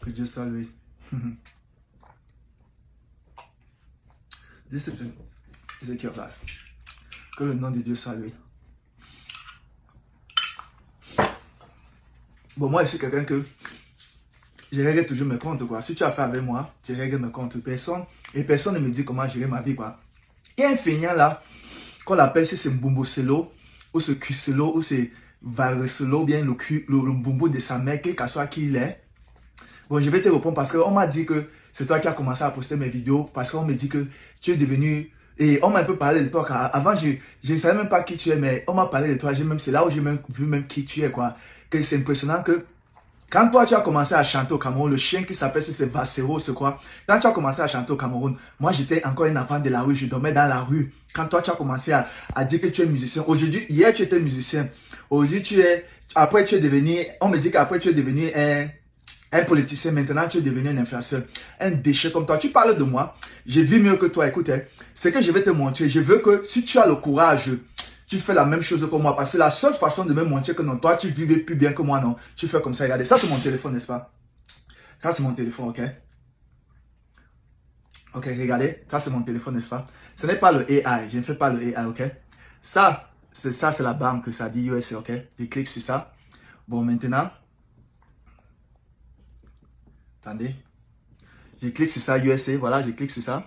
Que Dieu soit loué. Discipline is a key of life. Que le nom de Dieu soit loué. Bon, moi, je suis quelqu'un que je règle toujours mes comptes, quoi. Si tu as fait avec moi, je règle mes comptes. Personne ne me dit comment gérer ma vie, quoi. Il y a un feignant là, qu'on l'appelle, si c'est Mbumboselo, ou c'est Cuselo, ou c'est Vareselo, bien le Mbumbo de sa mère, quel que soit qui il est. Bon, je vais te répondre parce qu'on m'a dit que c'est toi qui as commencé à poster mes vidéos, parce qu'on me dit que tu es devenu... Et on m'a un peu parlé de toi, car avant, je ne savais même pas qui tu es, mais on m'a parlé de toi, c'est là où j'ai même vu même qui tu es, quoi. Que c'est impressionnant que quand toi tu as commencé à chanter au Cameroun, le chien qui s'appelle c'est Vasero, c'est quoi? Quand tu as commencé à chanter au Cameroun, moi j'étais encore un enfant de la rue, je dormais dans la rue. Quand toi tu as commencé à dire que tu es musicien, aujourd'hui, hier tu étais musicien, aujourd'hui après tu es devenu, on me dit qu'après tu es devenu un politicien, maintenant tu es devenu un influenceur, un déchet comme toi. Tu parles de moi, j'ai vu mieux que toi, écoute, ce que je vais te montrer, je veux que si tu as le courage, tu fais la même chose que moi, parce que la seule façon de me montrer que non, toi tu vivais plus bien que moi, non, tu fais comme ça, regardez, ça c'est mon téléphone, n'est-ce pas? Ça c'est mon téléphone, ok? Ok, regardez, ça c'est mon téléphone, n'est-ce pas? Ce n'est pas le AI, je ne fais pas le AI, ok? Ça, c'est la banque, ça dit USA, ok? Je clique sur ça. Bon, maintenant, attendez, je clique sur ça, USA, voilà, je clique sur ça.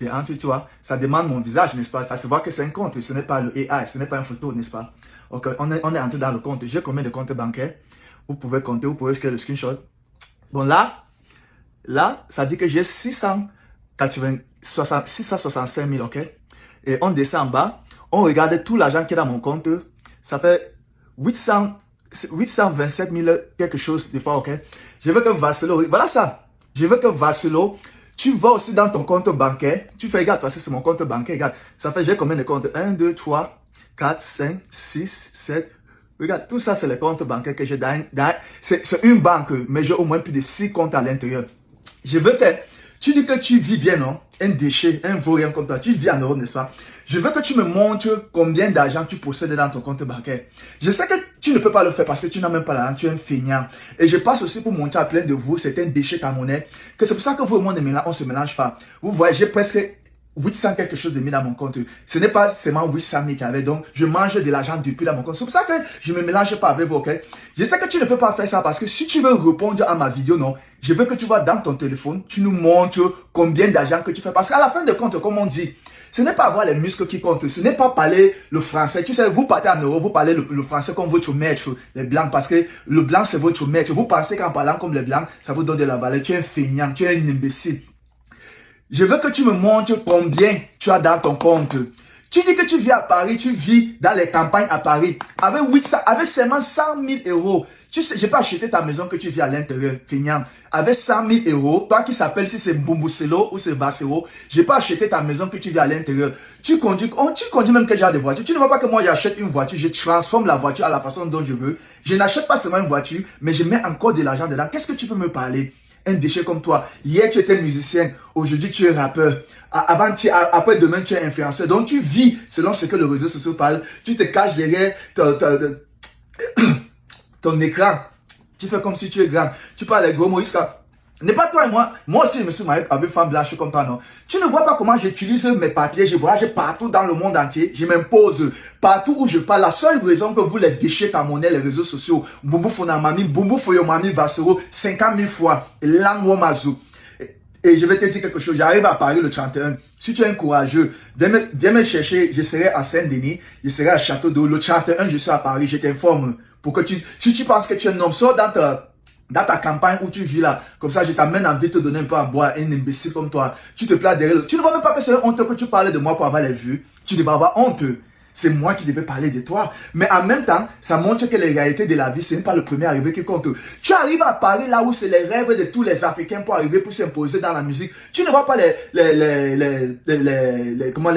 Et ensuite, tu vois, ça demande mon visage, n'est-ce pas? Ça se voit que c'est un compte, ce n'est pas le AI, ce n'est pas une photo, n'est-ce pas? Ok, on est entré dans le compte. J'ai combien de comptes bancaires? Vous pouvez compter, vous pouvez scanner le screenshot. Bon, là, ça dit que j'ai 665 000, ok? Et on descend en bas, on regarde tout l'argent qui est dans mon compte. Ça fait 827 000 quelque chose des fois, ok? Je veux que Vaselo, voilà ça. Je veux que Vaselo, tu vas aussi dans ton compte bancaire. Tu fais, regarde, parce que c'est mon compte bancaire, regarde. Ça fait, j'ai combien de comptes? 1, 2, 3, 4, 5, 6, 7. Regarde, tout ça, c'est les comptes bancaires que j'ai c'est une banque, mais j'ai au moins plus de 6 comptes à l'intérieur. Je veux que, tu dis que tu vis bien, non? Un déchet, un vaurien comme toi. Tu vis en Europe, n'est-ce pas? Je veux que tu me montres combien d'argent tu possèdes dans ton compte bancaire. Je sais que tu ne peux pas le faire parce que tu n'as même pas l'argent, tu es un feignant. Et je passe aussi pour montrer à plein de vous, c'est un déchet camerounais, que c'est pour ça que vous et moi, on se mélange pas. Vous voyez, j'ai presque 800 quelque chose de mis dans mon compte. Ce n'est pas seulement 800 000 qu'il y avait. Donc, je mange de l'argent depuis dans mon compte. C'est pour ça que je ne me mélange pas avec vous, ok? Je sais que tu ne peux pas faire ça parce que si tu veux répondre à ma vidéo, non, je veux que tu vois dans ton téléphone, tu nous montres combien d'argent que tu fais. Parce qu'à la fin de compte, comme on dit, ce n'est pas avoir les muscles qui comptent. Ce n'est pas parler le français. Tu sais, vous partez en Europe, vous parlez le français comme votre maître, les blancs, parce que le blanc, c'est votre maître. Vous pensez qu'en parlant comme les blancs, ça vous donne de la valeur. Tu es un feignant, tu es un imbécile. Je veux que tu me montres combien tu as dans ton compte. Tu dis que tu vis à Paris, tu vis dans les campagnes à Paris. Avec seulement 100 000 euros. Tu sais, je peux acheter ta maison que tu vis à l'intérieur, feignant. Avec 100 000 euros, toi qui s'appelle si c'est Mbumboselo ou c'est Vasero, je peux acheter ta maison que tu vis à l'intérieur. Tu conduis même quel genre de voiture. Tu ne vois pas que moi j'achète une voiture, je transforme la voiture à la façon dont je veux. Je n'achète pas seulement une voiture, mais je mets encore de l'argent dedans. Qu'est-ce que tu peux me parler? Un déchet comme toi. Hier, tu étais musicien. Aujourd'hui, tu es rappeur. Après, demain, tu es influenceur. Donc, tu vis selon ce que le réseau social parle. Tu te caches derrière ton écran. Tu fais comme si tu es grand. Tu parles les gros mots jusqu'à... N'est pas toi et moi. Moi aussi, je me suis marié avec une femme blanche comme toi, non. Tu ne vois pas comment j'utilise mes papiers. Je voyage partout dans le monde entier. Je m'impose partout où je parle. La seule raison que vous, les déchets camerounais, les réseaux sociaux, Boubou Fonamami, Boubou Foyomami, Vasero, 50 000 fois, Langwomazu. Et je vais te dire quelque chose. J'arrive à Paris le 31. Si tu es un courageux, viens me chercher. Je serai à Saint-Denis. Je serai à Château-d'Eau. Le 31, je suis à Paris. Je t'informe. Pour que si tu penses que tu es un homme, sors dans ta campagne où tu vis là, comme ça je t'amène à envie de te donner un peu à boire, un imbécile comme toi, tu te places derrière tu ne vois même pas que c'est honte que tu parlais de moi pour avoir les vues, tu devrais avoir honte, c'est moi qui devais parler de toi, mais en même temps, ça montre que les réalités de la vie, ce n'est pas le premier arrivé qui compte, tu arrives à parler là où c'est les rêves de tous les Africains pour arriver, pour s'imposer dans la musique, tu ne vois pas les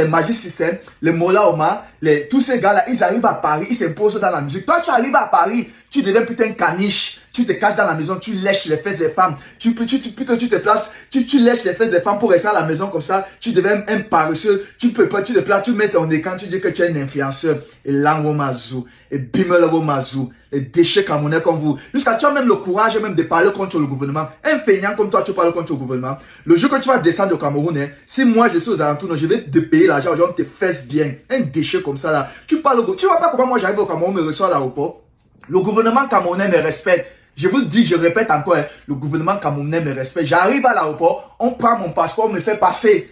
Magic System, les Mola Omar, tous ces gars là, ils arrivent à Paris, ils s'imposent dans la musique, toi tu arrives à Paris, tu deviens putain caniche, tu te caches dans la maison, tu lèches les fesses des femmes, tu te places, tu lèches les fesses des femmes pour rester à la maison comme ça, tu deviens un paresseux, tu peux pas, tu te places, tu mets ton écran, tu dis que tu es un influenceur, et Langomazu, et Bimelogomazu, les déchets camerounais comme vous, jusqu'à tu as même le courage même de parler contre le gouvernement, un feignant comme toi, tu parles contre le gouvernement, le jour que tu vas descendre au Cameroun, hein, si moi je suis aux alentours, je vais te payer l'argent, on te fesse bien, un déchet comme ça là, tu parles, tu vois pas comment moi j'arrive au Cameroun, me reçoit à l'aéroport, le gouvernement camerounais me respecte. Je vous dis, je répète encore, hein, le gouvernement camerounais me respecte. J'arrive à l'aéroport, on prend mon passeport, on me fait passer.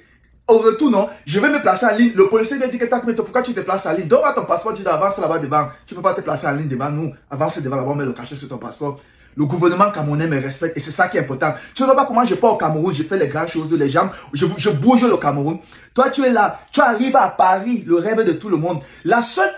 Au retour, non, je vais me placer en ligne. Le policier me dit que mais pourquoi tu te places en ligne? Donne ton passeport, tu dois avancer là-bas devant. Tu ne peux pas te placer en ligne devant nous. Avance devant là-bas, on met le cachet sur ton passeport. Le gouvernement camerounais me respecte et c'est ça qui est important. Tu ne vois pas comment je pars au Cameroun, je fais les grandes choses, les gens, je bouge le Cameroun. Toi, tu es là, tu arrives à Paris, le rêve de tout le monde. La seule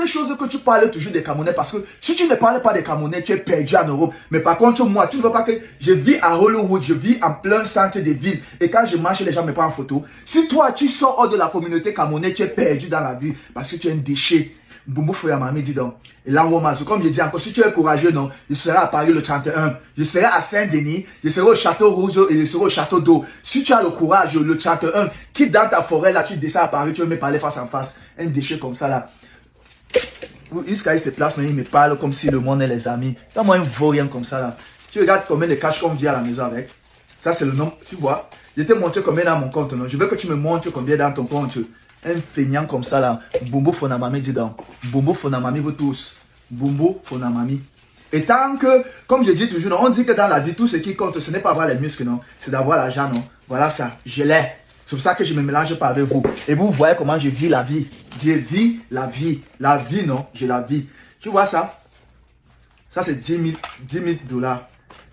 chose que tu parles toujours des Camerounais, parce que si tu ne parles pas des Camerounais, tu es perdu en Europe. Mais par contre, moi, tu ne vois pas que je vis à Hollywood, je vis en plein centre de ville. Et quand je marche, les gens me prennent en photo. Si toi, tu sors hors de la communauté camerounaise, tu es perdu dans la vie parce que tu es un déchet. Boumou Foyamami dit donc. Et là, comme je dis encore, si tu es courageux, non, je serai à Paris le 31, je serai à Saint-Denis, je serai au Château Rouge et je serai au Château d'Eau. Si tu as le courage, le 31, quitte dans ta forêt, là, tu descends à Paris, tu veux me parler face en face. Un déchet comme ça, là. Jusqu'à il se place, mais il me parle comme si le monde est les amis. Donne-moi un vaurien comme ça, là. Tu regardes combien de cash qu'on vit à la maison avec. Ça, c'est le nom, tu vois. Je t'ai montré combien dans mon compte, non. Je veux que tu me montres combien dans ton compte. Un feignant comme ça là, Bumbo Fonamami dit donc. Bumbo Fonamami vous tous. Bumbo Fonamami. Et tant que, comme je dis toujours, on dit que dans la vie, tout ce qui compte, ce n'est pas avoir les muscles, non. C'est d'avoir l'argent, non. Voilà ça, je l'ai. C'est pour ça que je me mélange pas avec vous. Et vous voyez comment je vis la vie. Je vis la vie. La vie, non, je la vis. Tu vois ça? Ça, c'est 10 000 dollars.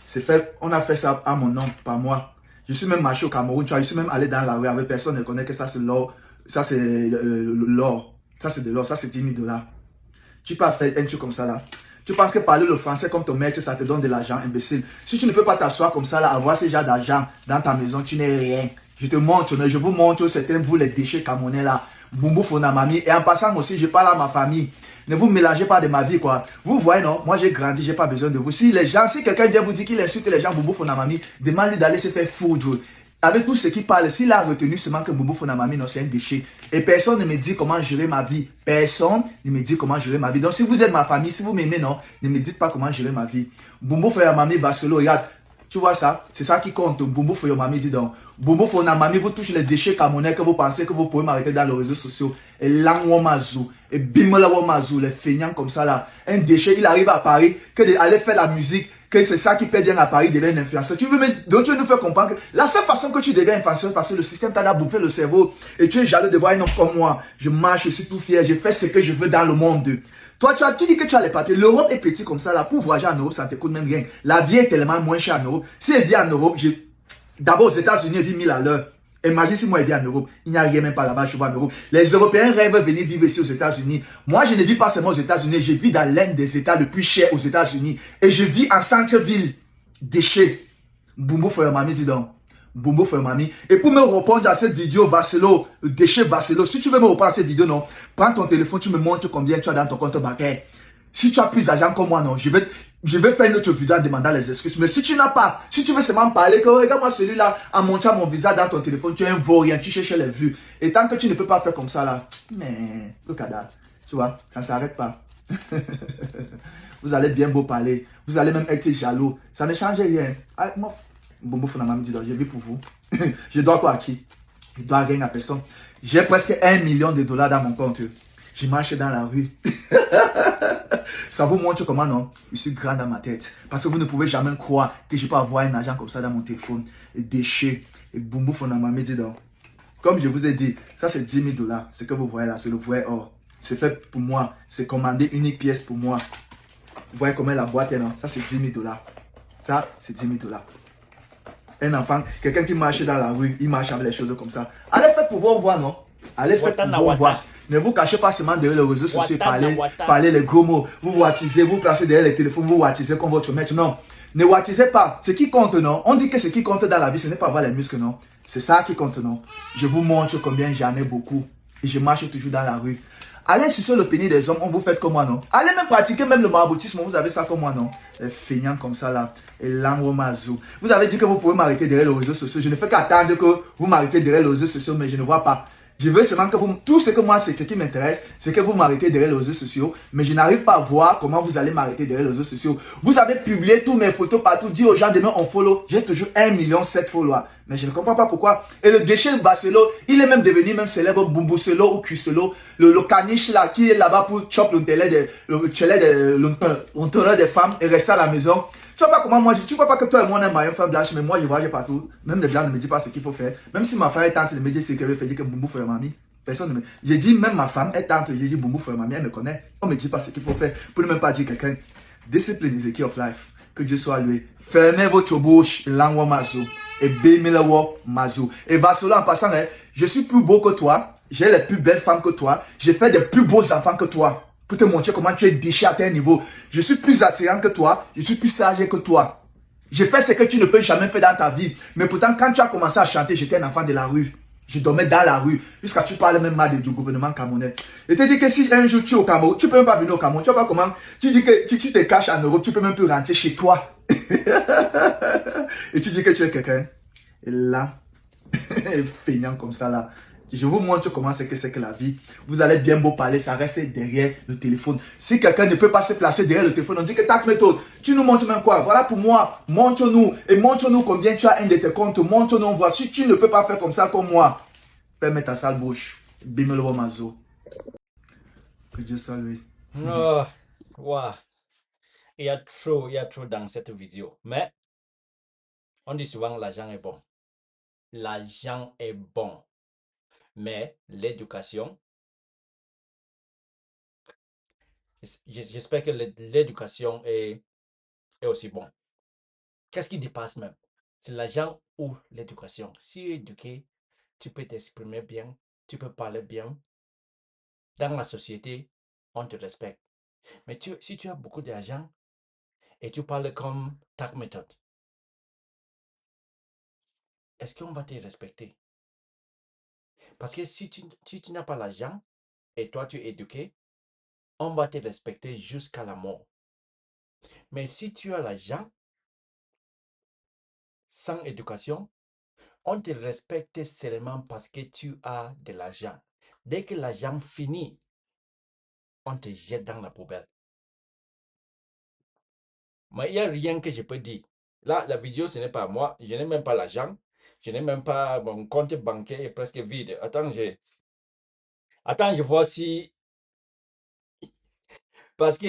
C'est fait, on a fait ça à mon nom, pas moi. Je suis même marché au Cameroun, tu vois, je suis même allé dans la rue avec personne ne connaît que ça, c'est l'or. Ça, c'est l'or. Ça, c'est de l'or. Ça, c'est 10 000 dollars. Tu peux faire un truc comme ça, là. Tu penses que parler le français comme ton maître, ça te donne de l'argent, imbécile. Si tu ne peux pas t'asseoir comme ça, là, avoir ce genre d'argent dans ta maison, tu n'es rien. Je te montre, mais je vous montre certains, vous, les déchets camerounais, là. Bumbu Fonamami. Et en passant aussi, je parle à ma famille. Ne vous mélangez pas de ma vie, quoi. Vous voyez, non? Moi, j'ai grandi, j'ai pas besoin de vous. Si quelqu'un vient vous dire qu'il insulte les gens, Bumbu Fonamami, demande-lui d'aller se faire foudre. Avec tout ce qui parle, s'il a retenu seulement que Bumbu Fonamami, non, c'est un déchet. Et personne ne me dit comment gérer ma vie. Personne ne me dit comment gérer ma vie. Donc, si vous êtes ma famille, si vous m'aimez, non, ne me dites pas comment gérer ma vie. Bumbu Fonamami va solo, regarde. Tu vois ça? C'est ça qui compte. Bumbu Fonamami dit donc. Bumbu Fonamami, vous touchez les déchets camerounais que vous pensez que vous pouvez m'arrêter dans les réseaux sociaux. Et Langwomazu, et Bimolawomazu, les feignants comme ça là. Un déchet, il arrive à Paris, que d'aller faire la musique, que c'est ça qui paie bien à Paris, devient un influenceur. Donc tu veux nous faire comprendre que la seule façon que tu deviens influenceur, parce que le système t'a bouffé le cerveau, et tu es jaloux de voir un homme comme moi. Je marche, je suis tout fier, je fais ce que je veux dans le monde. Toi, tu dis que tu as les papiers. L'Europe est petit comme ça, là. Pour voyager en Europe, ça ne te coûte même rien. La vie est tellement moins chère en Europe. Si elle vit en Europe, d'abord aux États-Unis, elle vit 1000 à l'heure. Imagine si moi, elle vit en Europe. Il n'y a rien même pas là-bas, je vois en Europe. Les Européens rêvent de venir vivre ici aux États-Unis. Moi, je ne vis pas seulement aux États-Unis. Je vis dans l'un des États les plus chers aux États-Unis. Et je vis en centre-ville. Déchets. Bumbu Foyamami, dis donc. Bumbu Foyamami. Et pour me répondre à cette vidéo, Vaselo, déchet Vaselo, si tu veux me répondre à cette vidéo, non, prends ton téléphone, tu me montres combien tu as dans ton compte bancaire. Si tu as plus d'argent que moi, non, je vais faire une autre vidéo en demandant les excuses. Mais si tu n'as pas, si tu veux seulement parler, que regarde-moi celui-là, en montrant mon visage dans ton téléphone, tu es un vaurien, tu cherches les vues. Et tant que tu ne peux pas faire comme ça, là, mais, le cadavre, tu vois, ça ne s'arrête pas. Vous allez bien beau parler, vous allez même être jaloux, ça ne change rien. Ah, moi, Bumbu Fonamami dit donc, je vis pour vous. Je dois quoi à qui? Je dois rien à personne. J'ai presque 1 million de dollars dans mon compte. Je marche dans la rue. Ça vous montre comment non, je suis grand dans ma tête. Parce que vous ne pouvez jamais croire que je peux avoir un argent comme ça dans mon téléphone. Et déchets. Et Bumbu Fonamami dit donc. Comme je vous ai dit, ça c'est 10 000 dollars. Ce que vous voyez là, c'est le vrai or. C'est fait pour moi. C'est commandé unique pièce pour moi. Vous voyez comment la boîte est non? Ça c'est 10 000 dollars. Ça c'est 10 000 dollars. Un enfant, quelqu'un qui marche dans la rue, il marche avec les choses comme ça. Allez faire pour voir, non? Allez faire pour voir. Ne vous cachez pas seulement derrière les réseaux sociaux, parler les gros mots. Vous wattisez, vous placez derrière les téléphones, vous wattisez comme votre maître. Non, ne wattisez pas. Ce qui compte, non. On dit que ce qui compte dans la vie, ce n'est pas avoir les muscles, non. C'est ça qui compte, non. Je vous montre combien j'en ai beaucoup. Et je marche toujours dans la rue. Allez sur le pénis des hommes, on vous fait comme moi, non? Allez même pratiquer même le maraboutisme, vous avez ça comme moi, non? Les feignants comme ça, là. Et l'angomazou. Vous avez dit que vous pouvez m'arrêter derrière les réseaux sociaux. Je ne fais qu'attendre que vous m'arrêtez derrière les réseaux sociaux, mais je ne vois pas. Je veux seulement que vous... Tout ce que moi, c'est ce qui m'intéresse, c'est que vous m'arrêtez derrière les réseaux sociaux, mais je n'arrive pas à voir comment vous allez m'arrêter derrière les réseaux sociaux. Vous avez publié toutes mes photos partout, dit aux gens demain on follow. J'ai toujours 1,7 million de followers. Mais je ne comprends pas pourquoi. Et le déchet Barcelo, il est même devenu même célèbre Bumbuselo ou Cuselo, le caniche là, qui est là-bas pour chop l'intérêt des femmes et rester à la maison. Tu vois pas comment moi, tu vois pas que toi et moi on est mariés femme blanche, mais moi je voyage partout. Même les blancs ne me disent pas ce qu'il faut faire. Même si ma femme est tente de me dire ce qu'elle veut faire, dire que Bumbu fait mamie. Personne ne me... J'ai dit, même ma femme est tente, j'ai dit Bumbu fait mamie, elle me connaît. On me dit pas ce qu'il faut faire. Pour ne même pas dire quelqu'un. Discipline is the key of life. Que Dieu soit loué. Fermez votre bouche, langwa mazou. Et bémelewo mazou. Et Vasolo en passant, hein, je suis plus beau que toi. J'ai les plus belles femmes que toi. J'ai fait des plus beaux enfants que toi. Pour te montrer comment tu es déchiré à tel niveau. Je suis plus attirant que toi. Je suis plus sage que toi. J'ai fait ce que tu ne peux jamais faire dans ta vie. Mais pourtant, quand tu as commencé à chanter, j'étais un enfant de la rue. Je dormais dans la rue. Jusqu'à tu parles même mal du gouvernement camerounais. Et tu dis que si un jour tu es au Cameroun, tu peux même pas venir au Cameroun. Tu vois pas comment. Tu dis que tu te caches en Europe, tu peux même plus rentrer chez toi. Et tu dis que tu es quelqu'un. Et là, feignant comme ça là. Je vous montre comment c'est que la vie. Vous allez bien beau parler, ça reste derrière le téléphone. Si quelqu'un ne peut pas se placer derrière le téléphone, on dit que ta méthode, tu nous montres même quoi? Voilà pour moi, montre-nous. Et montre-nous combien tu as un de tes comptes. Montre-nous, on voit. Si tu ne peux pas faire comme ça comme moi, ferme ta sale bouche. Bimelo mazo. Que Dieu soit loué. Oh, wow. Il y a trop dans cette vidéo. Mais on dit souvent l'argent est bon. L'argent est bon. Mais l'éducation, j'espère que l'éducation est aussi bon. Qu'est-ce qui dépasse même? C'est l'argent ou l'éducation. Si tu es éduqué, tu peux t'exprimer bien, tu peux parler bien. Dans la société, on te respecte. Mais si tu as beaucoup d'argent et tu parles comme ta méthode, est-ce qu'on va te respecter? Parce que si tu n'as pas l'argent et toi tu es éduqué, on va te respecter jusqu'à la mort. Mais si tu as l'argent sans éducation, on te respecte seulement parce que tu as de l'argent. Dès que l'argent finit, on te jette dans la poubelle. Mais il n'y a rien que je peux dire. Là, la vidéo, ce n'est pas moi. Je n'ai même pas l'argent. Je n'ai même pas mon compte bancaire est presque vide. Attends, je vois si... Parce que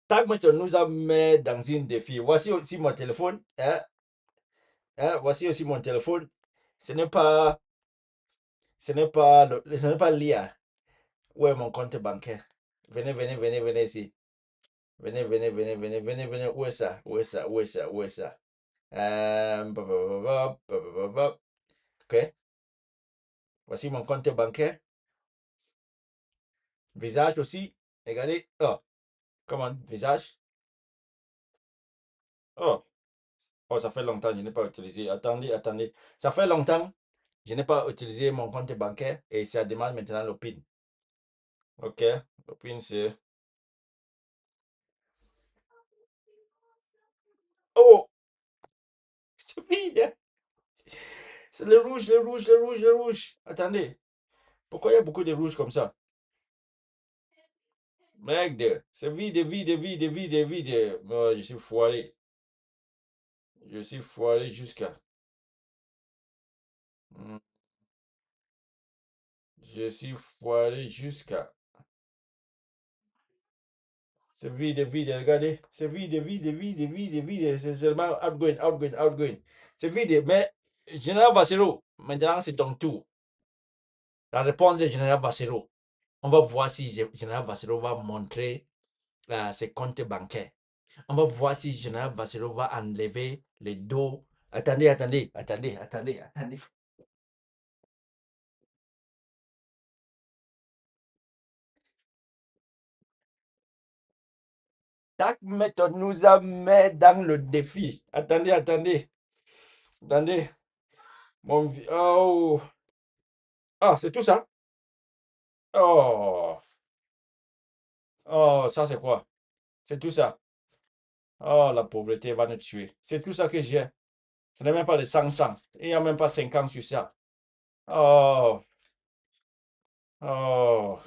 Tagmet nous a mis dans une défi. Voici aussi mon téléphone. Voici aussi mon téléphone. Ce n'est pas l'IA. Où est mon compte bancaire? Venez ici. Venez. Où est ça? Ok. Voici mon compte bancaire. Visage aussi. Regardez. Oh, comment? Visage. Oh, ça fait longtemps, je n'ai pas utilisé. Attendez. Ça fait longtemps, je n'ai pas utilisé mon compte bancaire et ça demande maintenant le PIN. Ok, le PIN c'est... Oh, c'est vide. C'est le rouge. Attendez, pourquoi il y a beaucoup de rouge comme ça? Merde, c'est vide. Oh, je suis foiré. Jusqu'à... Je suis foiré jusqu'à... C'est vide, regardez. C'est vide. C'est seulement outgoing. C'est vide, mais Général Vassero, maintenant c'est ton tour. La réponse est Général Vassero. On va voir si Général Vassero va montrer ses comptes bancaires. On va voir si Général Vassero va enlever les dos. Attendez. Tac méthode nous a mis dans le défi. Attendez. Oh. Ah, c'est tout ça. Oh. Oh, ça c'est quoi? C'est tout ça. Oh, la pauvreté va nous tuer. C'est tout ça que j'ai. Ce n'est même pas les 500. Il n'y a même pas 50 sur ça. Oh. Oh.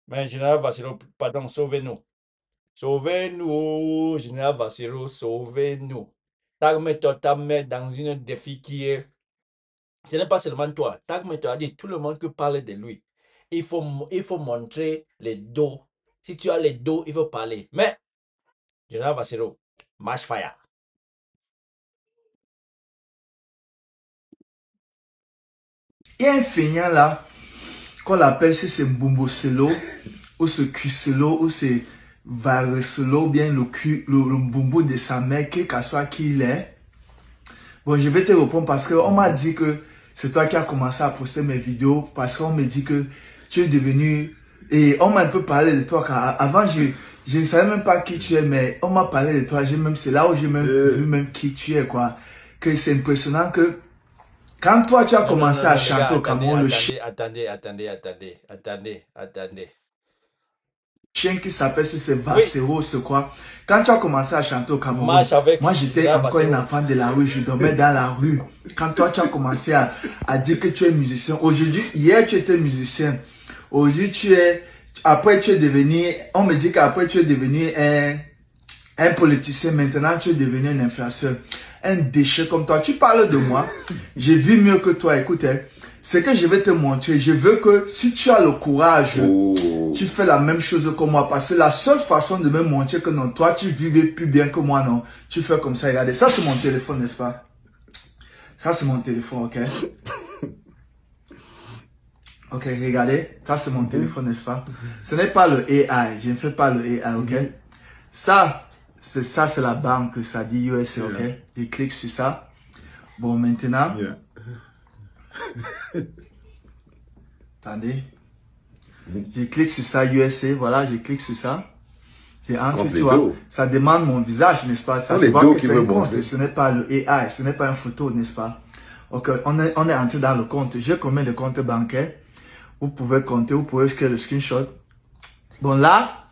Mais Général Vassilo, pardon, sauvez-nous. Sauvez-nous, Général Vassilo, sauvez-nous. Ta méthode t'a mis dans une défi qui est. Ce n'est pas seulement toi. Ta méthode a dit tout le monde que parle de lui. Il faut montrer les dos. Si tu as les dos, il faut parler. Mais, Général Vassilo, marche fire. Il y a un feignant là, qu'on l'appelle si c'est Mbumboselo, ou c'est Cuselo, ou c'est Vareselo, bien le Mbumbu de sa mère, quel que soit qui il est. Bon, je vais te répondre parce qu'on m'a dit que c'est toi qui as commencé à poster mes vidéos, parce qu'on me dit que tu es devenu, et on m'a un peu parlé de toi, car avant je ne savais même pas qui tu es, mais on m'a parlé de toi, c'est là où j'ai même vu même qui tu es, quoi. Que c'est impressionnant que quand toi tu as commencé à chanter au Cameroun, Attendez. chien qui s'appelle si c'est Vassero, c'est quoi. Quand tu as commencé à chanter au Cameroun, Marche avec moi j'étais encore un enfant de la rue, je dormais dans la rue. Quand toi tu as commencé à dire que tu es musicien, aujourd'hui, hier tu étais musicien, aujourd'hui après tu es devenu, on me dit qu'après tu es devenu un politicien, maintenant tu es devenu un influenceur, un déchet comme toi. Tu parles de moi, j'ai vu mieux que toi, écoutez. Ce que je vais te montrer, je veux que si tu as le courage, tu fais la même chose que moi. Parce que la seule façon de me montrer que non, toi tu vivais plus bien que moi, non. Tu fais comme ça, regardez. Ça c'est mon téléphone, n'est-ce pas? Ça c'est mon téléphone, ok? Ok, regardez. Ça c'est mon téléphone, n'est-ce pas? Ce n'est pas le AI. Je ne fais pas le AI, ok? Ça, c'est la banque, ça dit USA, ok? Je clique sur ça. Bon, maintenant. Attendez. Je clique sur ça, USA, voilà, je clique sur ça. J'ai entre, tu vois, ça demande mon visage, n'est-ce pas? Ça se voit que c'est un compte, ce n'est pas le AI, ce n'est pas une photo, n'est-ce pas? Ok, on est entré dans le compte. J'ai combien de comptes bancaires? Vous pouvez compter, vous pouvez scanner le screenshot. Bon, là,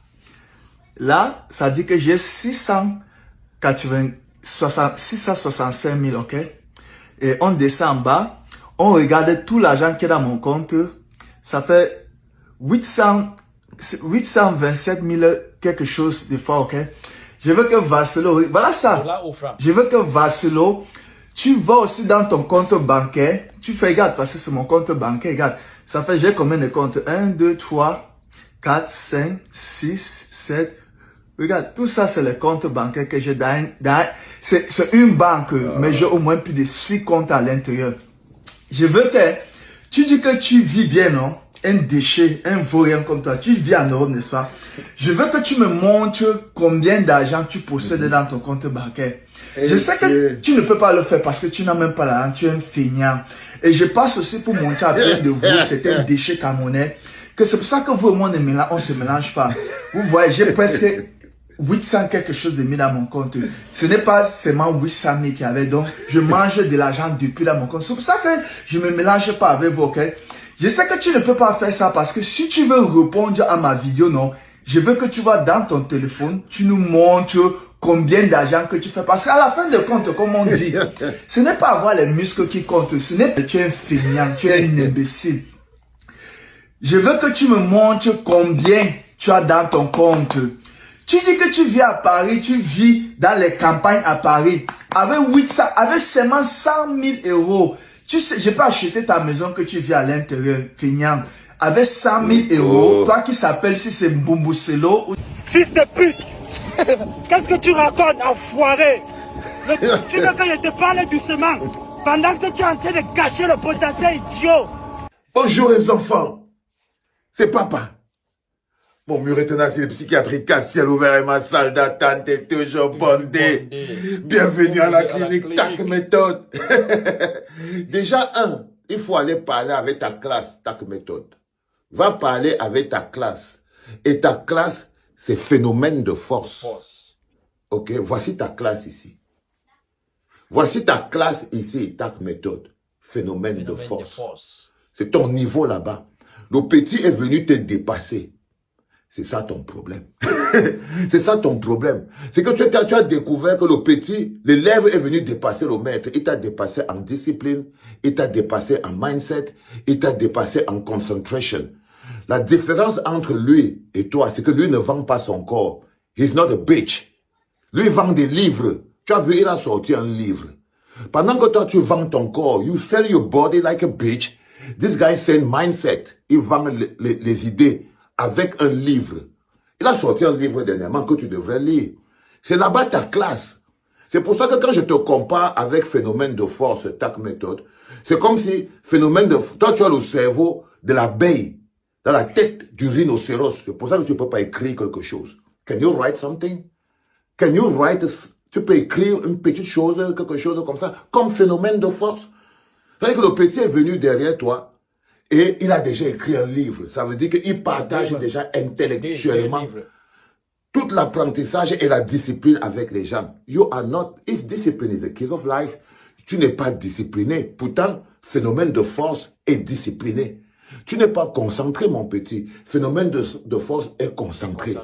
ça dit que j'ai 665 000, ok? Et on descend en bas, on regarde tout l'argent qui est dans mon compte. Ça fait 827 000 quelque chose de fois, ok? Je veux que Vassilo, voilà ça. Je veux que Vassilo, tu vas aussi dans ton compte bancaire. Tu fais, regarde, parce que c'est mon compte bancaire, regarde. Ça fait, j'ai combien de comptes? 1, 2, 3, 4, 5, 6, 7. Regarde, tout ça, c'est les comptes bancaires que j'ai c'est une banque, mais j'ai au moins plus de 6 comptes à l'intérieur. Je veux que, tu dis que tu vis bien, non? Un déchet, un vaurien comme toi, tu vis en Europe, n'est-ce pas? Je veux que tu me montres combien d'argent tu possèdes dans ton compte bancaire. Je sais que tu ne peux pas le faire parce que tu n'as même pas l'argent, tu es un feignant. Et je passe aussi pour montrer à plein de vous, c'est un déchet camerounais, que c'est pour ça que vous et moi, on se mélange pas. Vous voyez, j'ai presque 800 quelque chose de mis dans mon compte. Ce n'est pas seulement 800 000 qu'il y avait, donc je mange de l'argent depuis dans mon compte. C'est pour ça que je me mélange pas avec vous, ok? Je sais que tu ne peux pas faire ça parce que si tu veux répondre à ma vidéo, non, je veux que tu vas dans ton téléphone, tu nous montres combien d'argent que tu fais. Parce qu'à la fin de compte, comme on dit, ce n'est pas avoir les muscles qui comptent, ce n'est pas que tu es un feignant, tu es un imbécile. Je veux que tu me montres combien tu as dans ton compte. Tu dis que tu vis à Paris, tu vis dans les campagnes à Paris, avec seulement 100 000 euros. Tu sais, je peux acheter ta maison que tu vis à l'intérieur, feignant. Avec 100 000 euros, toi qui s'appelles si c'est Mbumbuselo. Fils de pute! Qu'est-ce que tu racontes, enfoiré? Tu veux que je te parle doucement pendant que tu es en train de gâcher le potentiel idiot? Bonjour les enfants, c'est papa. Mon mur est un asile psychiatrique à ciel ouvert et ma salle d'attente est toujours bondée. Bienvenue à la clinique TAC Méthode. Déjà, il faut aller parler avec ta classe TAC Méthode. Va parler avec ta classe. Et ta classe, c'est phénomène de force. Ok, voici ta classe ici. Voici ta classe ici, TAC Méthode. Phénomène de force. C'est ton niveau là-bas. Le petit est venu te dépasser. C'est ça ton problème. C'est ça ton problème. C'est que tu as découvert que le petit, l'élève est venu dépasser le maître. Il t'a dépassé en discipline, il t'a dépassé en mindset, il t'a dépassé en concentration. La différence entre lui et toi, c'est que lui ne vend pas son corps. He's not a bitch. Lui, il vend des livres. Tu as vu, il a sorti un livre. Pendant que toi, tu vends ton corps, you sell your body like a bitch. This guy sell mindset. Il vend les idées avec un livre. Il a sorti un livre dernièrement que tu devrais lire. C'est là-bas ta classe. C'est pour ça que quand je te compare avec phénomène de force, TAC méthode, c'est comme si phénomène de... Toi, tu as le cerveau de l'abeille dans la tête du rhinocéros. C'est pour ça que tu ne peux pas écrire quelque chose. Can you write something? Can you write... Tu peux écrire une petite chose, quelque chose comme ça, comme phénomène de force. C'est-à-dire que le petit est venu derrière toi et il a déjà écrit un livre. Ça veut dire qu'il partage déjà intellectuellement tout l'apprentissage et la discipline avec les gens. You are not, if discipline is the key of life, tu n'es pas discipliné. Pourtant, phénomène de force est discipliné. Tu n'es pas concentré, mon petit. Phénomène de force est concentré.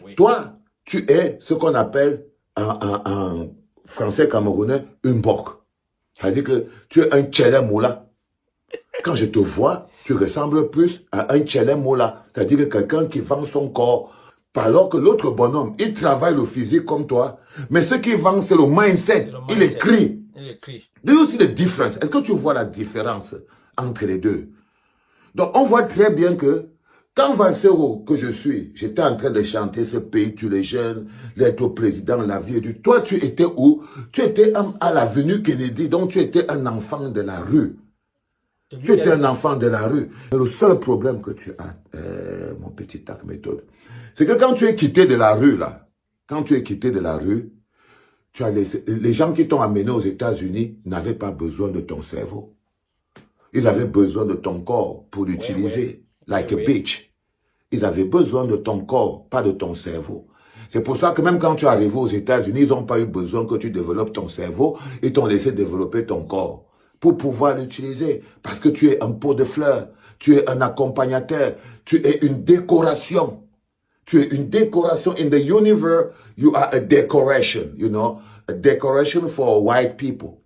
Oui. Toi, tu es ce qu'on appelle en français camerounais, une borque. C'est-à-dire que tu es un tchélémoula. Quand je te vois, tu ressembles plus à un tchélémoula. C'est-à-dire que quelqu'un qui vend son corps. Alors que l'autre bonhomme, il travaille le physique comme toi, mais ce qu'il vend, c'est le mindset. Il écrit. Do you see the difference? Est-ce que tu vois la différence entre les deux? Donc, on voit très bien que quand Valsero, que je suis, j'étais en train de chanter ce pays, tu les jeunes, l'être président, la vie du... Toi, tu étais où? Tu étais à l'avenue Kennedy, donc tu étais un enfant de la rue. Tu étais un enfant de la rue. Le seul problème que tu as, mon petit TAC méthode, c'est que quand tu es quitté de la rue, là, quand tu es quitté de la rue, tu as les gens qui t'ont amené aux États-Unis n'avaient pas besoin de ton cerveau. Ils avaient besoin de ton corps pour l'utiliser, like a bitch. Ils avaient besoin de ton corps, pas de ton cerveau. C'est pour ça que même quand tu es arrivé aux États-Unis, ils n'ont pas eu besoin que tu développes ton cerveau, ils t'ont laissé développer ton corps pour pouvoir l'utiliser. Parce que tu es un pot de fleurs, tu es un accompagnateur, tu es une décoration. Tu es une décoration. In the universe, you are a decoration, you know, a decoration for white people.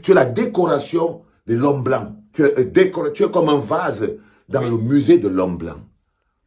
Tu es la décoration de l'homme blanc. Tu es comme un vase dans le musée de l'homme blanc.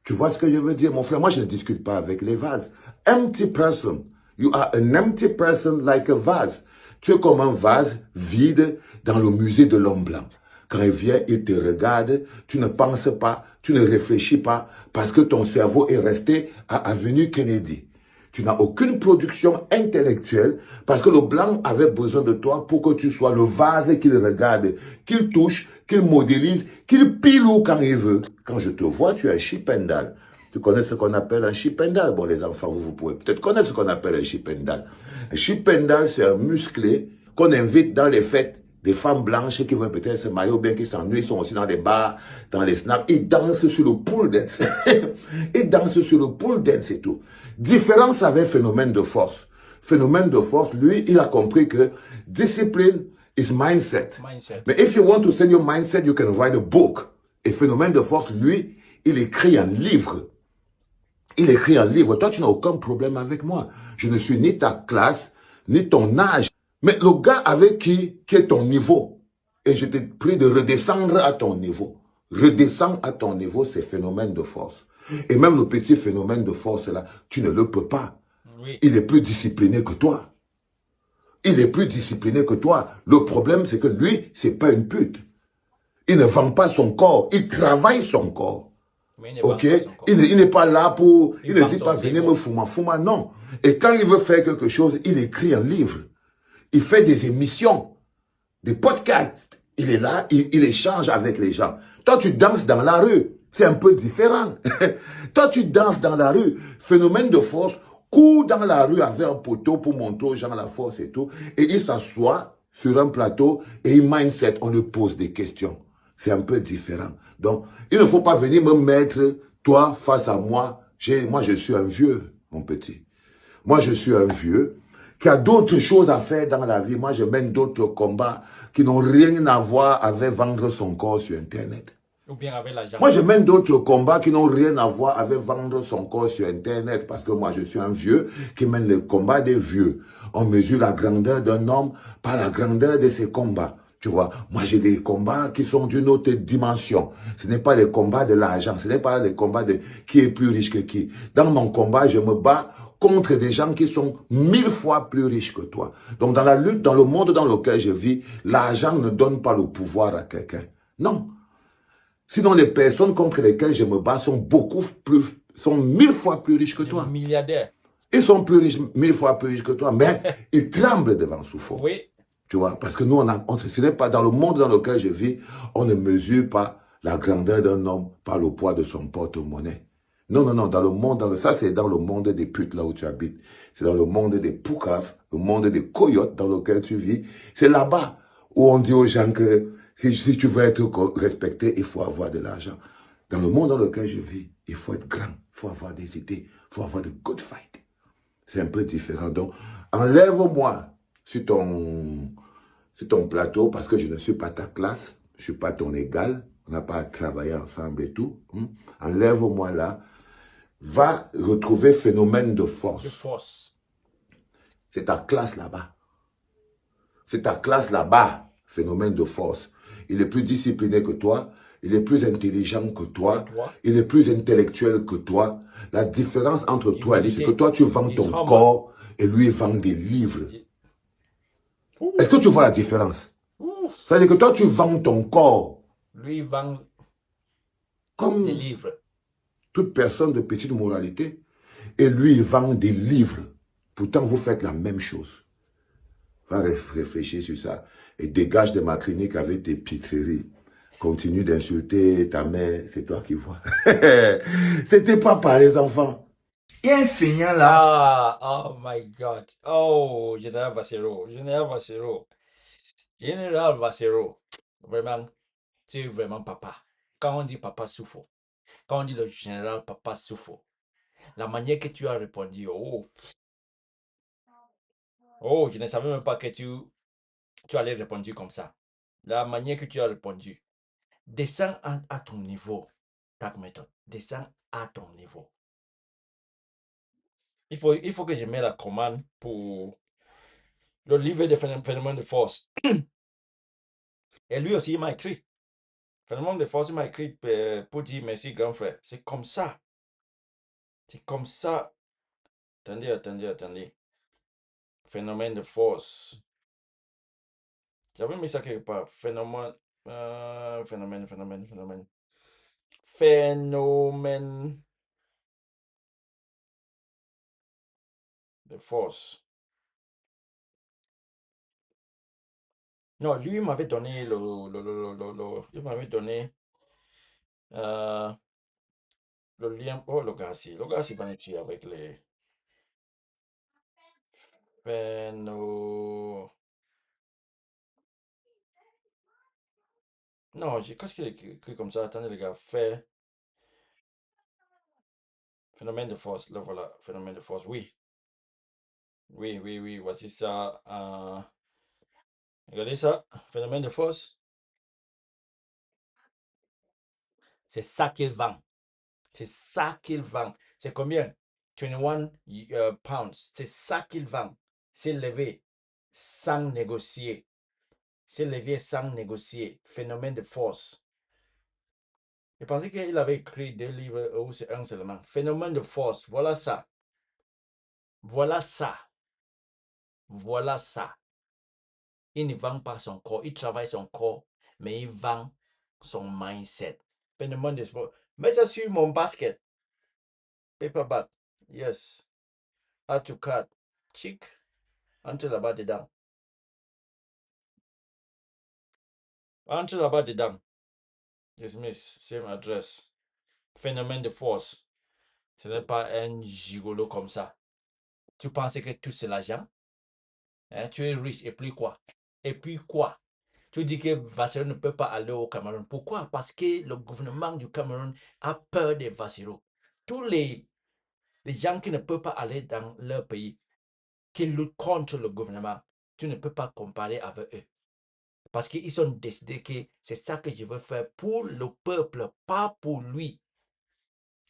Tu vois ce que je veux dire, mon frère? Moi, je ne discute pas avec les vases. Empty person. You are an empty person like a vase. Tu es comme un vase vide dans le musée de l'homme blanc. Quand il vient, il te regarde, tu ne penses pas, tu ne réfléchis pas, parce que ton cerveau est resté à Avenue Kennedy. Tu n'as aucune production intellectuelle, parce que le blanc avait besoin de toi pour que tu sois le vase qu'il regarde, qu'il touche, qu'il modélise, qu'il pilou quand il veut. Quand je te vois, tu es un chipendal. Tu connais ce qu'on appelle un chipendal? Bon, les enfants, vous pouvez peut-être connaître ce qu'on appelle un chipendal. Un chipendal, c'est un musclé qu'on invite dans les fêtes. Des femmes blanches qui vont peut-être se marier ou bien qui s'ennuient, sont aussi dans les bars, dans les snacks. Ils dansent sur le pool dance. Ils dansent sur le pool dance et tout. Différence avec phénomène de force. Phénomène de force, lui, il a compris que discipline is mindset. Mais if you want to sell your mindset, you can write a book. Et phénomène de force, lui, il écrit un livre. Il écrit un livre. Toi, tu n'as aucun problème avec moi. Je ne suis ni ta classe, ni ton âge. Mais le gars avec qui est ton niveau, et je t'ai pris de redescendre à ton niveau. Redescends à ton niveau, c'est phénomène de force. Et même le petit phénomène de force là, tu ne le peux pas. Oui. Il est plus discipliné que toi. Il est plus discipliné que toi. Le problème, c'est que lui, c'est pas une pute. Il ne vend pas son corps, il travaille son corps. Ok? Il n'est pas là pour... Il ne dit pas, venez me fouma, non. Et quand il veut faire quelque chose, il écrit un livre. Il fait des émissions, des podcasts. Il est là, il échange avec les gens. Toi, tu danses dans la rue. C'est un peu différent. Toi, tu danses dans la rue. Phénomène de force, court dans la rue avec un poteau pour montrer aux gens la force et tout. Et il s'assoit sur un plateau et il mindset. On lui pose des questions. C'est un peu différent. Donc, il ne faut pas venir me mettre, toi, face à moi. Moi, je suis un vieux, mon petit. Moi, je suis un vieux qui a d'autres choses à faire dans la vie. Moi, je mène d'autres combats qui n'ont rien à voir avec vendre son corps sur Internet. Ou bien avec l'argent. Moi, je mène d'autres combats qui n'ont rien à voir avec vendre son corps sur Internet. Parce que moi, je suis un vieux qui mène le combat des vieux. On mesure la grandeur d'un homme par la grandeur de ses combats. Tu vois, moi, j'ai des combats qui sont d'une autre dimension. Ce n'est pas les combats de l'argent. Ce n'est pas les combats de qui est plus riche que qui. Dans mon combat, je me bats contre des gens qui sont 1000 fois plus riches que toi. Donc, dans la lutte, dans le monde dans lequel je vis, l'argent ne donne pas le pouvoir à quelqu'un. Non. Sinon, les personnes contre lesquelles je me bats sont sont 1000 fois plus riches que toi. Milliardaires. Ils sont plus riches, 1000 fois plus riches que toi, mais ils tremblent devant souffle. Oui. Tu vois, parce que nous, ce n'est pas dans le monde dans lequel je vis, on ne mesure pas la grandeur d'un homme par le poids de son porte-monnaie. Non, non, non, dans le monde, ça c'est dans le monde des putes là où tu habites. C'est dans le monde des poucaves, le monde des coyotes dans lequel tu vis. C'est là-bas où on dit aux gens que si tu veux être respecté, il faut avoir de l'argent. Dans le monde dans lequel je vis, il faut être grand, il faut avoir des idées, il faut avoir de good fight. C'est un peu différent. Donc, enlève-moi sur ton plateau parce que je ne suis pas ta classe, je ne suis pas ton égal, on n'a pas à travailler ensemble et tout. Enlève-moi là. Va retrouver phénomène de force. De force. C'est ta classe là-bas. C'est ta classe là-bas, phénomène de force. Il est plus discipliné que toi, il est plus intelligent que toi, il est plus intellectuel que toi. La différence entre toi et lui, c'est que toi, tu vends ton corps et lui, il vend des livres. Est-ce que tu vois la différence? C'est-à-dire que toi, tu vends ton corps. Lui, il vend comme des livres. Toute personne de petite moralité. Et lui, il vend des livres. Pourtant, vous faites la même chose. Va réfléchir sur ça. Et dégage de ma clinique avec tes pitreries. Continue d'insulter ta mère. C'est toi qui vois. C'était pas par les enfants. Il y a un feignant là. Ah, oh my God. Oh, Général Vassero. Général Vassero. Général Vassero. Vraiment, tu es vraiment papa. Quand on dit papa souffre, quand on dit le général papa souffre, la manière que tu as répondu, oh, je ne savais même pas que tu allais répondre comme ça. La manière que tu as répondu. Descends à ton niveau, ta méthode. Descends à ton niveau. Il faut que je mette la commande pour le livre de phénomènes de force. Et lui aussi, il m'a écrit. Phénomène de force, il m'a écrit pour dire merci, grand frère. C'est comme ça. C'est comme ça. Attendez. Phénomène de force. J'avais mis ça quelque part. Phénomène de force. Non, lui, il m'avait donné il m'avait donné le lien. Oh, le gars, il va nous tuer avec les Non, qu'est-ce qu'il a écrit comme ça? Attendez, les gars. Phénomène de force. Là, voilà. Phénomène de force. Oui. Oui. Voici ça. Regardez ça. Phénomène de force. C'est ça qu'il vend. C'est ça qu'il vend. C'est combien? 21 pounds. C'est ça qu'il vend. C'est levé sans négocier. C'est levé sans négocier. Phénomène de force. Je pensais qu'il avait écrit 2 livres ou c'est un seulement. Phénomène de force. Voilà ça. Voilà ça. Voilà ça. Il ne vend pas son corps. Il travaille son corps, mais il vend son mindset. Phénomène de force. Mets ça sur mon basket. Paperback. Yes. Add to cart. Chic. Entre là-bas dedans. Entre là-bas dedans. Dismiss. Same address. Phénomène de force. Ce n'est pas un gigolo comme ça. Tu penses que tout c'est l'argent? Hein, tu es riche et puis quoi? Et puis quoi? Tu dis que Vassero ne peut pas aller au Cameroun. Pourquoi? Parce que le gouvernement du Cameroun a peur des Vassero. Tous les gens qui ne peuvent pas aller dans leur pays, qui luttent contre le gouvernement, tu ne peux pas comparer avec eux. Parce qu'ils ont décidé que c'est ça que je veux faire pour le peuple, pas pour lui.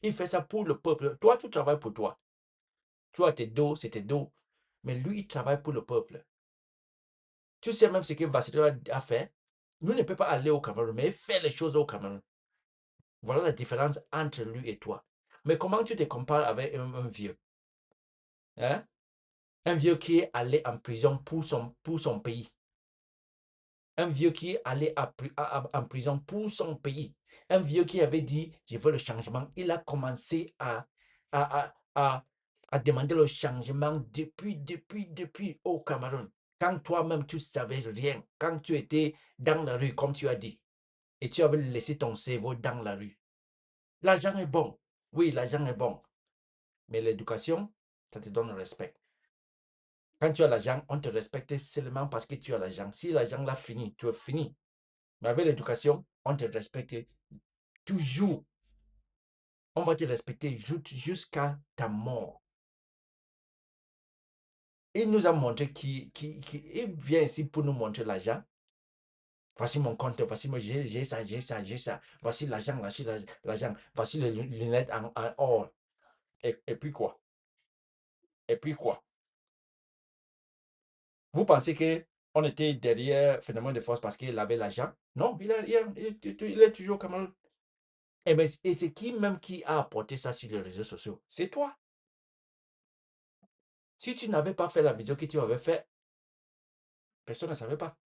Il fait ça pour le peuple. Toi, tu travailles pour toi. Toi, tes dos, c'est tes dos. Mais lui, il travaille pour le peuple. Tu sais même ce que Vassilo a fait. Lui ne peut pas aller au Cameroun, mais il fait les choses au Cameroun. Voilà la différence entre lui et toi. Mais comment tu te compares avec un vieux? Hein? Un vieux qui est allé en prison pour son pays. Un vieux qui est allé en prison pour son pays. Un vieux qui avait dit, je veux le changement. Il a commencé à demander le changement depuis au Cameroun. Quand toi-même, tu ne savais rien. Quand tu étais dans la rue, comme tu as dit. Et tu avais laissé ton cerveau dans la rue. L'argent est bon. Oui, l'argent est bon. Mais l'éducation, ça te donne le respect. Quand tu as l'argent, on te respecte seulement parce que tu as l'argent. Si l'argent l'a fini, tu es fini. Mais avec l'éducation, on te respecte toujours. On va te respecter jusqu'à ta mort. Il nous a montré qu'il vient ici pour nous montrer l'argent. Voici mon compte, voici moi, j'ai ça, j'ai ça, j'ai ça. Voici l'argent, voici l'argent. Voici les lunettes en or. Et puis quoi? Et puis quoi? Vous pensez qu'on était derrière Phénomène de Force parce qu'il avait l'argent? Non, il est toujours au Cameroun. Et c'est qui même qui a apporté ça sur les réseaux sociaux? C'est toi. Si tu n'avais pas fait la vidéo que tu avais fait, personne ne savait pas.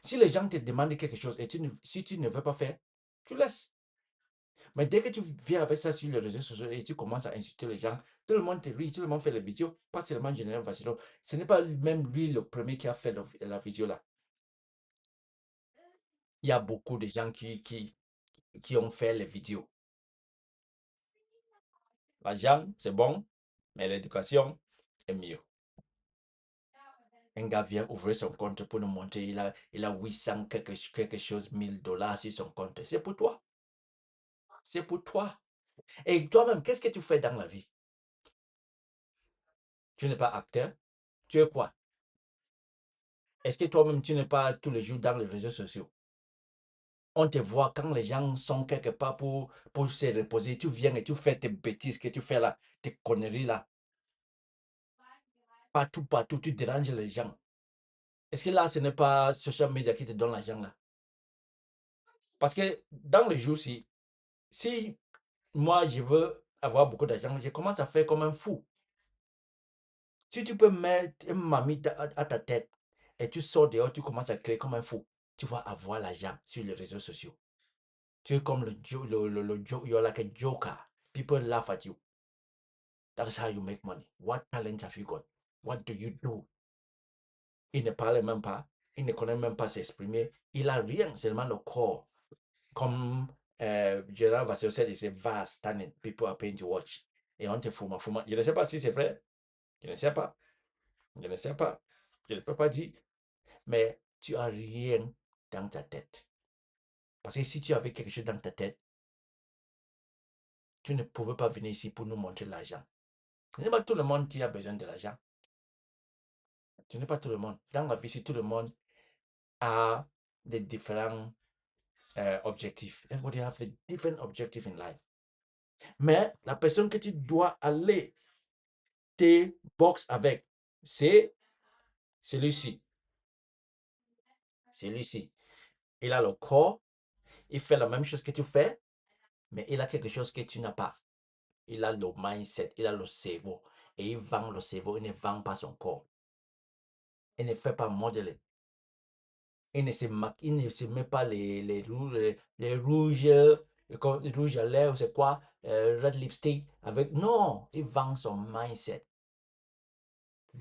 Si les gens te demandent quelque chose et si tu ne veux pas faire, tu laisses. Mais dès que tu viens avec ça sur les réseaux sociaux et tu commences à insulter les gens, tout le monde te rit, tout le monde fait les vidéos, pas seulement Général Vassilo. Ce n'est pas même lui le premier qui a fait la vidéo là. Il y a beaucoup de gens qui ont fait les vidéos. L'argent, c'est bon, mais l'éducation est mieux. Un gars vient ouvrir son compte pour nous montrer, il a 800 quelque chose, $1000 sur son compte. C'est pour toi. C'est pour toi. Et toi-même, qu'est-ce que tu fais dans la vie? Tu n'es pas acteur. Tu es quoi? Est-ce que toi-même, tu n'es pas tous les jours dans les réseaux sociaux? On te voit quand les gens sont quelque part pour se reposer. Tu viens et tu fais tes bêtises que tu fais là, tes conneries là. Partout, tu déranges les gens. Est-ce que là, ce n'est pas social media qui te donne l'argent là? Parce que dans le jour-ci, si moi, je veux avoir beaucoup d'argent, je commence à faire comme un fou. Si tu peux mettre une mamie à ta tête et tu sors dehors, tu commences à créer comme un fou, tu vas avoir l'argent sur les réseaux sociaux. Tu es comme you're like a joker. People laugh at you. That is how you make money. What talent have you got? What do you do? Il ne parle même pas. Il ne connaît même pas s'exprimer. Il a rien, seulement le corps. Comme Gérard Vasseur dit, c'est vast talent. People are paying to watch. Et on te fout. Je ne sais pas si c'est vrai. Je ne sais pas. Je ne sais pas. Je ne peux pas dire. Mais tu as rien dans ta tête. Parce que si tu avais quelque chose dans ta tête, tu ne pouvais pas venir ici pour nous montrer l'argent. Ce n'est pas tout le monde qui a besoin de l'argent. Ce n'est pas tout le monde. Dans la vie, si tout le monde a des différents objectifs. Everybody have a different objective in life. Mais la personne que tu dois aller te box avec, c'est celui-ci. Celui-ci. Il a le corps, il fait la même chose que tu fais, mais il a quelque chose que tu n'as pas. Il a le mindset, il a le cerveau. Et il vend le cerveau, il ne vend pas son corps. Il ne fait pas modeling. Il ne se met pas les rouges à lèvres, c'est quoi? Red lipstick. Non, il vend son mindset.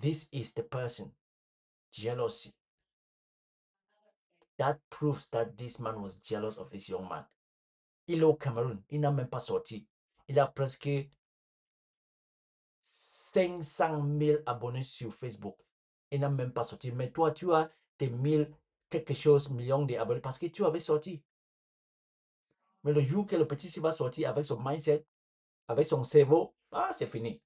This is the person. Jealousy. That proves that this man was jealous of this young man. Il est au Cameroun. Il n'a même pas sorti. Il a presque 500 000 abonnés sur Facebook. Il n'a même pas sorti. Mais toi, tu as tes 1000 quelque chose millions d'abonnés parce que tu avais sorti. Mais le jour que le petit va sortir avec son mindset, avec son cerveau, c'est fini.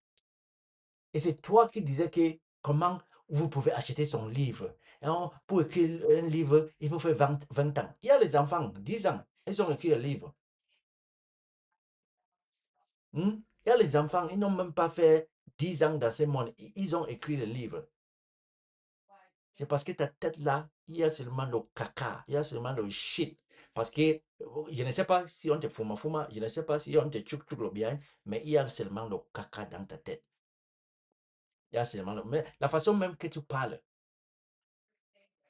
Et c'est toi qui disais que comment vous pouvez acheter son livre. Et pour écrire un livre, il faut faire 20 ans. Il y a les enfants, 10 ans, ils ont écrit un livre. Il y a les enfants, ils n'ont même pas fait 10 ans dans ce monde. Ils ont écrit le livre. C'est parce que ta tête là, il y a seulement le caca, il y a seulement le shit. Parce que je ne sais pas si on te fuma, je ne sais pas si on te tchouk bien, mais il y a seulement le caca dans ta tête. Il y a seulement mais la façon même que tu parles,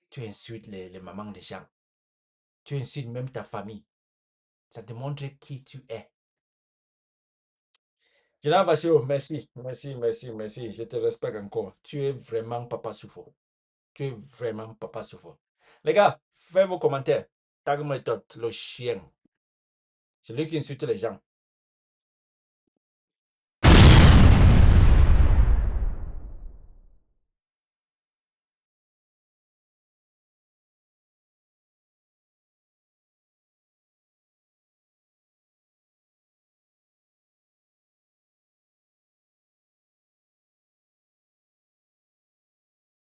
tu insultes les mamans des gens. Tu insultes même ta famille. Ça te montre qui tu es. Général Vassio, merci. Je te respecte encore. Tu es vraiment Papa Soufo. Tu es vraiment Papa Soufo. Les gars, faites vos commentaires. Tag méthode, le chien. C'est lui qui insulte les gens.